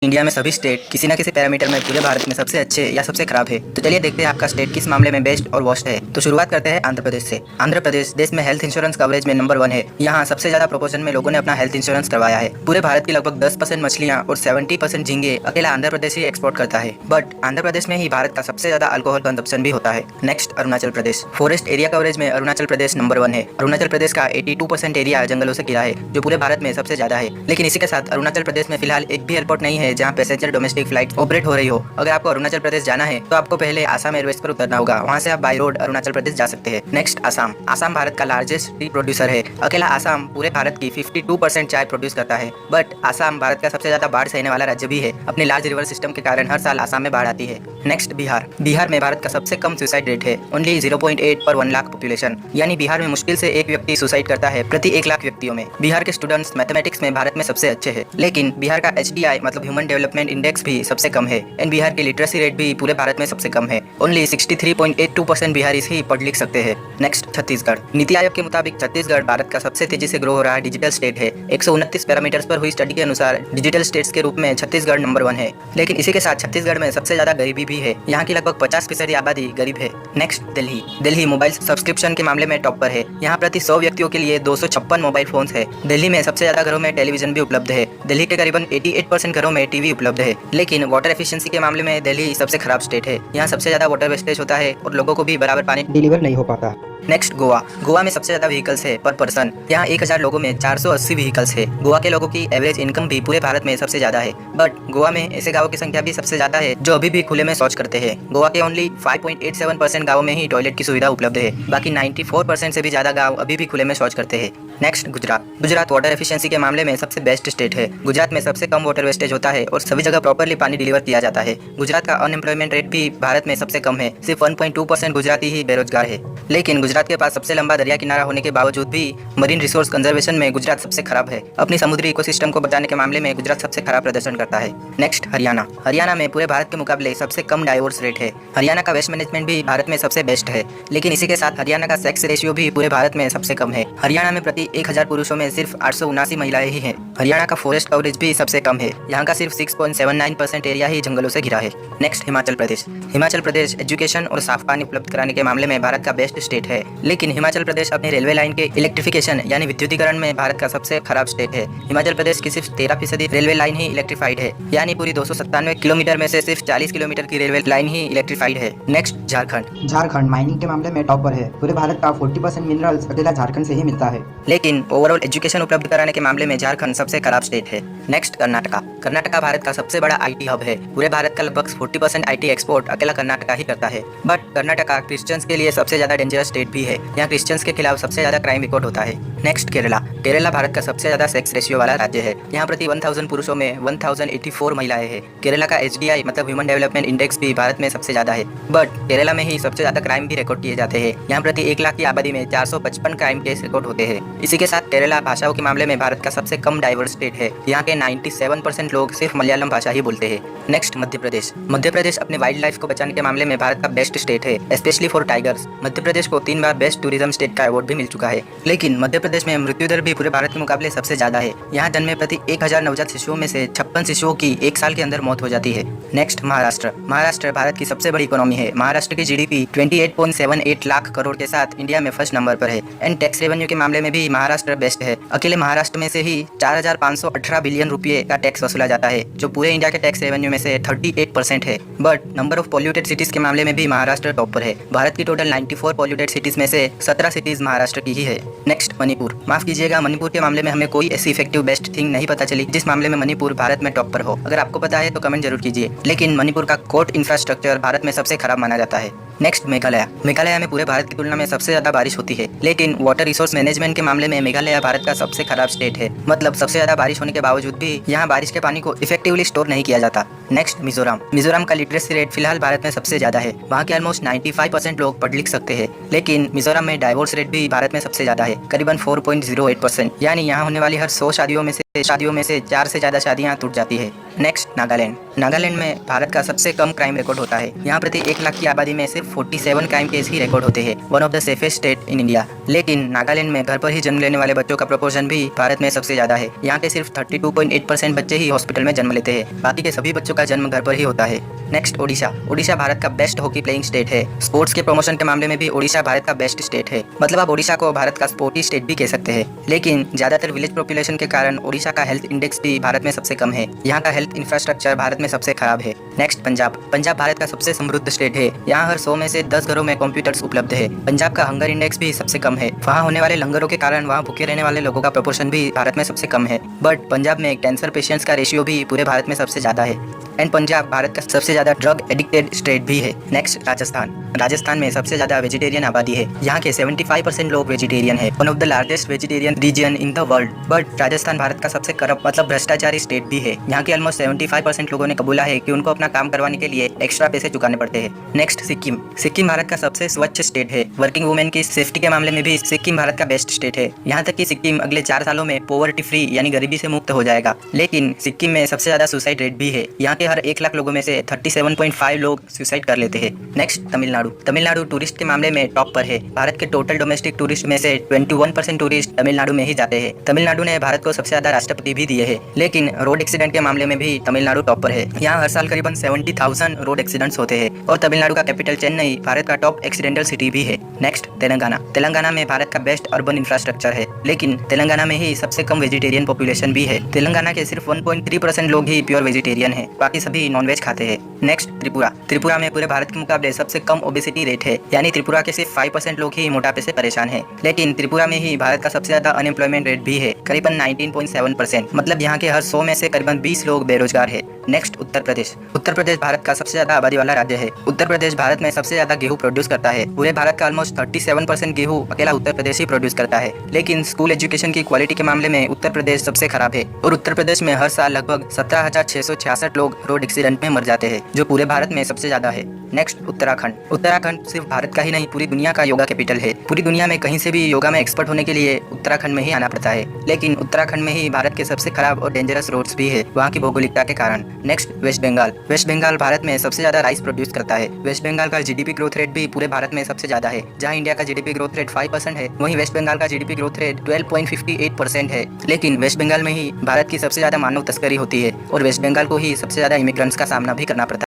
India में सभी state किसी न किसी पैरामीटर में पूरे भारत में सबसे अच्छे या सबसे खराब है। तो चलिए देखते हैं आपका स्टेट किस मामले में बेस्ट और वर्स्ट है। तो शुरुआत करते हैं आंध्र प्रदेश से। आंध्र प्रदेश देश में हेल्थ इंश्योरेंस कवरेज में नंबर 1 है। यहाँ सबसे ज्यादा प्रोपोर्शन में लोगों ने अपना हेल्थ इंश्योरेंस करवाया है। पूरे भारत की लगभग 10% मछलियाँ और 70% झींगे अकेला आंध्र प्रदेश ही एक्सपोर्ट करता है। बट आंध्र प्रदेश में ही भारत का सबसे ज्यादा अल्कोहल कंजप्शन भी होता है। Next Arunachal Pradesh. Forest area coverage में अरुणाचल प्रदेश नंबर 1 है। अरुणाचल प्रदेश का 82% एरिया जंगलों से घिरा है, जो पूरे भारत में सबसे ज्यादा है। लेकिन इसी के साथ अरुणाचल प्रदेश में फिलहाल एक भी एयरपोर्ट नहीं है जहाँ पैसेंजर डोमेस्टिक फ्लाइट ऑपरेट हो रही हो। अगर आपको अरुणाचल प्रदेश जाना है तो आपको पहले आसाम एयरवेज पर उतरना होगा, वहाँ से आप बाय रोड अरुणाचल प्रदेश जा सकते हैं। नेक्स्ट आसाम। आसाम भारत का लार्जेस्ट टी प्रोड्यूसर है। अकेला आसाम पूरे भारत की 52% चाय प्रोड्यूस करता है। बट आसाम भारत का सबसे ज्यादा बाढ़ सहने वाला राज्य भी है। अपने लार्ज रिवर सिस्टम के कारण हर साल आसाम में बाढ़ आती है। नेक्स्ट बिहार। बिहार में भारत का सबसे कम सुसाइड रेट है, ओनली 0.8 पर 1 लाख पॉपुलेशन। यानी बिहार में मुश्किल से एक व्यक्ति सुसाइड करता है प्रति 1 लाख व्यक्तियों में। बिहार के स्टूडेंट्स मैथमेटिक्स में भारत में सबसे अच्छे हैं, लेकिन बिहार का HDI मतलब ह्यूमन डेवलपमेंट इंडेक्स भी सबसे कम है। एंड बिहार की लिटरेसी रेट भी पूरे भारत में सबसे कम है, ओनली 63.82% बिहारीज ही पढ़ लिख सकते हैं। नेक्स्ट छत्तीसगढ़। नीति आयोग के मुताबिक छत्तीसगढ़ भारत का सबसे तेजी से ग्रो हो रहा डिजिटल स्टेट है। 129 पैरामीटर्स पर हुई स्टडी के अनुसार डिजिटल स्टेट्स के रूप में छत्तीसगढ़ नंबर 1 है। लेकिन इसी के साथ छत्तीसगढ़ में सबसे ज्यादा गरीबी भी है। यहाँ की लगभग 50% आबादी गरीब है। Next Delhi. Delhi mobile subscription के मामले में टॉप पर है। यहाँ प्रति 100 व्यक्तियों के लिए 256 मोबाइल फोन्स है। दिल्ली में सबसे ज्यादा घरों में टेलीविजन भी उपलब्ध है। दिल्ली के करीबन 88% घरों में टीवी उपलब्ध है। लेकिन वाटर एफिशिएंसी के मामले में दिल्ली सबसे खराब स्टेट है। यहाँ सबसे ज्यादा वाटर वेस्टेज होता है और लोगों को भी बराबर पानी डिलीवर नहीं हो पाता। नेक्स्ट गोवा। गोवा में सबसे ज्यादा व्हीकल्स है पर पर्सन। यहाँ 1000 लोगों में 480 व्हीकल्स है। गोवा के लोगों की एवरेज इनकम भी पूरे भारत में सबसे ज्यादा है। बट गोवा में ऐसे गाँवों की संख्या भी सबसे ज्यादा है जो अभी भी खुले में शौच करते हैं। गोवा के ओनली 5.87% गाँवों में ही टॉयलेट की सुविधा उपलब्ध है। बाकी 94% से भी ज्यादा गाँव अभी भी खुले में शौच करते हैं। Next Gujarat. Gujarat water efficiency के मामले में सबसे बेस्ट स्टेट है। गुजरात में सबसे कम वाटर वेस्टेज होता है और सभी जगह प्रॉपर्ली पानी डिलीवर किया जाता है। गुजरात का अनएम्प्लॉयमेंट रेट भी भारत में सबसे कम है, सिर्फ 1.2% गुजराती ही बेरोजगार है। लेकिन गुजरात के पास सबसे लंबा दरिया किनारा होने के बावजूद भी मरीन रिसोर्स कंजर्वेशन में गुजरात सबसे खराब है। अपनी समुद्री इकोसिस्टम को बचाने के मामले में गुजरात सबसे खराब प्रदर्शन करता है। नेक्स्ट हरियाणा। हरियाणा में पूरे भारत के मुकाबले सबसे कम डाइवोर्स रेट है। हरियाणा का वेस्ट मैनेजमेंट भी भारत में सबसे बेस्ट है। लेकिन इसी के साथ हरियाणा का सेक्स रेशियो भी पूरे भारत में सबसे कम है। हरियाणा में प्रति 1000 पुरुषों में सिर्फ 879 महिलाएं ही हैं। हरियाणा का फॉरेस्ट कवरेज भी सबसे कम है। यहाँ का सिर्फ 6.79% एरिया ही जंगलों से घिरा है। नेक्स्ट हिमाचल प्रदेश। हिमाचल प्रदेश एजुकेशन और साफ पानी उपलब्ध कराने के मामले में भारत का बेस्ट स्टेट है। लेकिन हिमाचल प्रदेश अपने रेलवे लाइन के इलेक्ट्रिफिकेशन यानी विद्युतीकरण में भारत का सबसे खराब स्टेट है। हिमाचल प्रदेश की सिर्फ 13% रेलवे लाइन ही इलेक्ट्रिफाइड है। यानी पूरी 297 किलोमीटर में से सिर्फ 40 किलोमीटर की रेलवे लाइन ही इलेक्ट्रिफाइड है। नेक्स्ट झारखंड। झारखंड माइनिंग के मामले में टॉप पर है। पूरे भारत का 40% मिनरल्स अकेला झारखंड से ही मिलता है। लेकिन ओवरऑल एजुकेशन उपलब्ध कराने के मामले में झारखंड सबसे खराब स्टेट है। नेक्स्ट कर्नाटका। कर्नाटका भारत का सबसे बड़ा IT हब है। पूरे भारत का लगभग 40% IT एक्सपोर्ट अकेला कर्नाटका ही करता है। बट कर्नाटका क्रिश्चियंस के लिए सबसे ज्यादा डेंजरस स्टेट भी है। यहाँ क्रिश्चियंस के खिलाफ सबसे ज्यादा क्राइम रिकॉर्ड होता है। नेक्स्ट केरला। केरला भारत का सबसे ज्यादा सेक्स रेशियो वाला राज्य है। यहाँ प्रति 1000 पुरुषों में 1084 महिलाएं हैं। केरला का HDI मतलब ह्यूमन डेवलपमेंट इंडेक्स भी भारत में सबसे ज्यादा है। बट केरला में ही सबसे ज्यादा क्राइम भी रिकॉर्ड किए जाते हैं। यहाँ प्रति 1 लाख की आबादी में 455 क्राइम केस रिकॉर्ड होते हैं। इसी के साथ केरला भाषाओं के मामले में भारत का सबसे कम डाइवर्स स्टेट है। यहाँ के 97% लोग सिर्फ मलयालम भाषा ही बोलते हैं। नेक्स्ट मध्य प्रदेश। मध्य प्रदेश अपने वाइल्ड लाइफ को बचाने के मामले में भारत का बेस्ट स्टेट है, specially for tigers. Madhya Pradesh को 3 बार बेस्ट टूरिज्म स्टेट का अवार्ड भी मिल चुका है। लेकिन मध्य प्रदेश में मृत्यु दर भी पूरे भारत के मुकाबले सबसे ज्यादा है। यहाँ जन्मे प्रति 1000 नवजात शिशुओं में से 56 शिशुओं की 1 साल के अंदर मौत हो जाती है। नेक्स्ट महाराष्ट्र। महाराष्ट्र भारत की सबसे बड़ी इकोनॉमी है। महाराष्ट्र की GDP 28.78 लाख करोड़ के साथ इंडिया में फर्स्ट नंबर पर है। एंड टैक्स रेवेन्यू के मामले में भी महाराष्ट्र बेस्ट है। अकेले महाराष्ट्र में से ही 4518 बिलियन रुपये का टैक्स वसूला जाता है, जो पूरे इंडिया के टैक्स रेवेन्यू में से 38% है। But number of polluted cities के मामले में भी महाराष्ट्र टॉप पर है। भारत की टोटल 94 पॉल्यूटेड सिटीज में से 17 सिटीज महाराष्ट्र की ही है। नेक्स्ट मणिपुर। माफ कीजिएगा, मणिपुर के मामले में हमें कोई ऐसी इफेक्टिव बेस्ट थिंग नहीं पता चली जिस मामले में मणिपुर भारत में टॉप पर हो। अगर आपको पता है तो कमेंट जरूर कीजिए। लेकिन मणिपुर का कोर्ट इंफ्रास्ट्रक्चर भारत में सबसे खराब माना जाता है। नेक्स्ट मेघालय। मेघालय में पूरे भारत की तुलना में सबसे ज्यादा बारिश होती है। लेकिन वाटर रिसोर्स मैनेजमेंट के मामले में मेघालय भारत का सबसे खराब स्टेट है। मतलब सबसे ज्यादा बारिश होने के बावजूद भी यहाँ बारिश के पानी को इफेक्टिवली स्टोर नहीं किया जाता। नेक्स्ट मिजोरम। मिजोरम का लिटरेसी रेट फिलहाल भारत में सबसे ज्यादा है। वहाँ के ऑलमोस्ट 95% लोग पढ़ लिख सकते हैं। लेकिन मिजोरम में डाइवोर्स रेट भी भारत में सबसे ज्यादा है, करीबन 4.08%। यानी यहाँ होने वाली हर 100 शादियों में से 4 से ज्यादा शादियाँ टूट जाती है। नेक्स्ट नागालैंड। नागालैंड में भारत का सबसे कम क्राइम रिकॉर्ड होता है। यहाँ प्रति 1 लाख की आबादी में सिर्फ 47 क्राइम केस ही रिकॉर्ड होते हैं। One of the safest state in India. लेकिन नागालैंड में घर पर ही जन्म लेने वाले बच्चों का प्रोपोर्शन भी भारत में सबसे ज्यादा है। यहाँ के सिर्फ 32.8% बच्चे ही हॉस्पिटल में जन्म लेते हैं, बाकी के सभी बच्चों का जन्म घर पर ही होता है। नेक्स्ट ओडिशा। ओडिशा भारत का बेस्ट हॉकी प्लेइंग स्टेट है। स्पोर्ट्स के प्रमोशन के मामले में भी ओडिशा भारत का बेस्ट स्टेट है। मतलब आप ओडिशा को भारत का स्पोर्टी स्टेट भी कह सकते हैं। लेकिन ज्यादातर विलेज पॉपुलेशन के कारण ओडिशा का हेल्थ इंडेक्स भी भारत में सबसे कम है। यहाँ का हेल्थ इंफ्रास्ट्रक्चर भारत में सबसे खराब है। नेक्स्ट पंजाब। पंजाब भारत का सबसे समृद्ध स्टेट है। यहाँ हर 100 में से 10 घरों में कंप्यूटर्स उपलब्ध है। पंजाब का हंगर इंडेक्स भी सबसे कम है। वहाँ होने वाले लंगरों के कारण वहाँ भूखे रहने वाले लोगों का प्रोपोर्शन भी भारत में सबसे कम है। बट पंजाब में कैंसर पेशेंट्स का रेशियो भी पूरे भारत में सबसे ज्यादा है। एंड पंजाब भारत का सबसे ज्यादा ड्रग एडिक्टेड स्टेट भी है। नेक्स्ट राजस्थान। राजस्थान में सबसे ज्यादा वेजिटेरियन आबादी है। यहाँ के 75% लोग वेजिटेरियन है। One of the largest vegetarian region in the world. But Rajasthan Bharat का सबसे करप्ट मतलब भ्रष्टाचारी स्टेट भी है। यहाँ के ऑलमोस्ट 75% लोगों ने कबूला है कि उनको अपना काम करवाने के लिए एक्स्ट्रा पैसे चुकाने पड़ते हैं। नेक्स्ट सिक्किम। सिक्किम भारत का सबसे स्वच्छ स्टेट है। वर्किंग वुमेन की सेफ्टी के मामले में भी सिक्किम भारत का बेस्ट स्टेट है। यहाँ तक कि सिक्किम अगले 4 सालों में पॉवर्टी फ्री यानी गरीबी से मुक्त हो जाएगा। लेकिन सिक्किम में सबसे ज्यादा सुसाइड रेट भी है। यहाँ के हर 1 लाख लोगों में से 37.5 लोग सुसाइड कर लेते हैं। नेक्स्ट तमिलनाडु। तमिलनाडु टूरिस्ट के मामले में टॉप पर है। भारत के टोटल डोमेस्टिक टूरिस्ट में से 21% टूरिस्ट तमिलनाडु में ही जाते हैं। तमिलनाडु ने भारत को सबसे ज्यादा राष्ट्रपति भी दिए हैं। लेकिन रोड एक्सीडेंट के मामले में भी तमिलनाडु टॉप पर है। यहाँ हर साल करीबन 70,000 रोड एक्सीडेंट्स होते हैं। और तमिलनाडु का कैपिटल चेन्नई भारत का टॉप एक्सीडेंटल सिटी भी है। नेक्स्ट तेलंगाना। तेलंगाना में भारत का बेस्ट अर्बन इंफ्रास्ट्रक्चर है। लेकिन तेलंगाना में ही सबसे कम वेजिटेरियन पॉपुलेशन भी है। तेलंगाना के सिर्फ 1.3% लोग ही प्योर वेजिटेरियन है, बाकी सभी नॉनवेज खाते हैं। नेक्स्ट त्रिपुरा। त्रिपुरा में पूरे भारत के मुकाबले सबसे कम ओबेसिटी रेट है। यानी त्रिपुरा के सिर्फ 5% लोग ही मोटापे से परेशान है। लेकिन त्रिपुरा में ही भारत का सबसे ज्यादा अनएम्प्लॉयमेंट रेट भी है, करीबन 19.7%। मतलब यहाँ के हर 100 में से करीबन 20 लोग बेरोजगार है। नेक्स्ट उत्तर प्रदेश। उत्तर प्रदेश भारत का सबसे ज्यादा आबादी वाला राज्य है। उत्तर प्रदेश भारत में सबसे ज्यादा गेहूं प्रोड्यूस करता है। पूरे भारत का ऑलमोस्ट 37% गेहूं अकेला उत्तर प्रदेश ही प्रोड्यूस करता है। लेकिन स्कूल एजुकेशन की क्वालिटी के मामले में उत्तर प्रदेश सबसे खराब है। और उत्तर प्रदेश में हर साल लगभग 17,666 लोग रोड एक्सीडेंट में मर जाते हैं, जो पूरे भारत में सबसे ज्यादा है। नेक्स्ट उत्तराखंड। उत्तराखंड सिर्फ भारत का ही नहीं पूरी दुनिया का योगा कैपिटल है। पूरी दुनिया में कहीं से भी योगा में एक्सपर्ट होने के लिए उत्तराखंड में ही आना पड़ता है। लेकिन उत्तराखंड में ही भारत के सबसे खराब और डेंजरस रोड्स भी है, वहाँ की भौगोलिकता के कारण। नेक्स्ट वेस्ट बंगाल। वेस्ट बंगाल भारत में सबसे ज्यादा राइस प्रोड्यूस करता है। वेस्ट बंगाल का जीडीपी ग्रोथ रेट भी पूरे भारत में सबसे ज्यादा है। जहाँ इंडिया का जीडीपी ग्रोथ रेट 5% है, वहीं वेस्ट बंगाल का जीडीपी ग्रोथ रेट 12.58% है। लेकिन वेस्ट बंगाल में ही भारत की सबसे ज्यादा मानव तस्करी होती है और वेस्ट बंगाल को ही सबसे ज्यादा इमिग्रेंट्स का सामना भी करना पड़ता है।